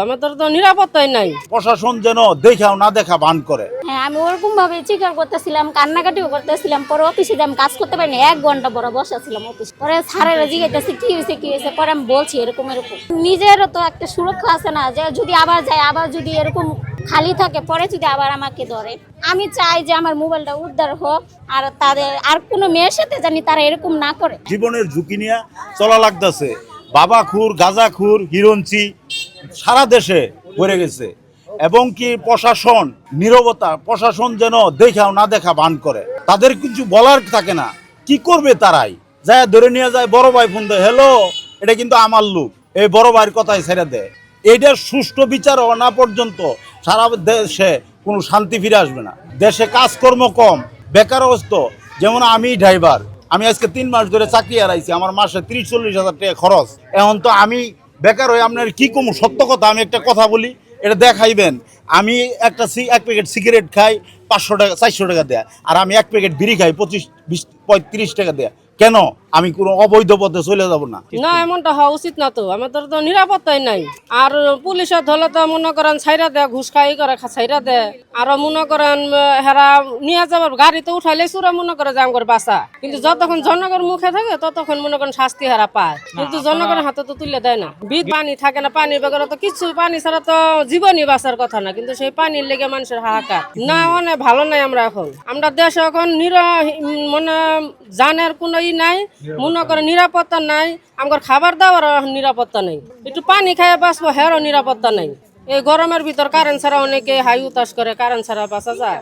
আমাদের তো নিরাপত্তাই নাই। প্রশাসন যেন দেখাও না দেখা বান করে। হ্যাঁ, আমি ওরকম ভাবে চিৎকার করতেছিলাম, কান্নাকাটিও করতেছিলাম। পরে অফিসে আমি কাজ করতে পারিনি, 1 ঘন্টা পরে বসাছিলাম অফিস। পরে স্যারেরা জিজ্ঞাসা কি হয়েছে। পরে আমি বলছি এরকম। নিজেরও তো একটা সুরক্ষা আছে না, যে যদি আবার যায়, আবার যদি এরকম খালি থাকে, পরে যদি আবার আমাকে ধরে। আমি চাই যে আমার মোবাইলটা উদ্ধার হোক, আর তাদের আর কোনো মেয়ের সাথে জানি তারা এরকম না করে। জীবনের ঝুঁকি নিয়ে চলা লাগতেছে। বাবাখুর, গাঁজাখুর, হিরোঞ্চি সারা দেশে ভরে গেছে। এবং কি প্রশাসন নীরবতা, প্রশাসন যেন দেখাও না দেখা বান করে। তাদের কিছু বলার থাকে না, কি করবে তারাই? যায় ধরে নিয়ে যায়, বড় ভাই ফোন দেয়, হ্যালো এটা কিন্তু আমার লোক, এই বড় ভাইয়ের কথাই ছেড়ে দেয়। এইটার সুষ্ঠু বিচার হওয়া না পর্যন্ত সারা দেশে কোনো শান্তি ফিরে আসবে না। দেশে কাজকর্ম কম, বেকারত্ব। যেমন আমি ড্রাইভার, আমি আজকে 3 মাস ধরে চাকরি হারাইছি, আমার মাসে 30-40 হাজার টাকা খরচ। এখন তো আমি বেকার হয়ে আপনার কি কমু? সত্য কথা, আমি একটা কথা বলি, এটা দেখাইবেন। আমি এক প্যাকেট সিগারেট খাই 500 টাকা 400 টাকা দেয়া, আর আমি 1 প্যাকেট বিড়ি খাই 25-20-35 টাকা দেয়া। কেন? আমি কোনো অবৈধ পথে চলে যাব না। না, এমনটা হওয়া উচিত না তো। আমাদের তো নিরাপত্তাই নাই। আর পুলিশের ধলে তো মনে করেন ছাইরা দেয়, ঘুষ খাই করে ছাইরা দেয়। আর মনে করেন হেরা নিয়ে যাবার গাড়িতে উঠাইলে সুরা মনে করে যে আমার বাসা। কিন্তু যতক্ষণ জনগণ মুখে থাকে ততক্ষণ মনে করেন শাস্তি হারা পায়, কিন্তু জনগণের হাতে তো তুলে দেয় না। পানি থাকে না, পানি বেগরে তো কিছু, পানি ছাড়া তো জীবনই বাঁচার কথা না, কিন্তু সেই পানির লেগে মানুষের হাহাকার। না, অনেক ভালো নাই আমরা এখন। আমরা দেশে এখন মানে জানের কোনো নাই, মনে করে নিরাপত্তা নাই। আমার খাবার দাবার নিরাপত্তা নেই, একটু পানি খায় বাঁচবো, হেরও নিরাপত্তা নেই। এই গরমের ভিতর কারেন্ট ছাড়া অনেকে হাই উতাস করে, কারেন্ট ছাড়া বাঁচা যায়।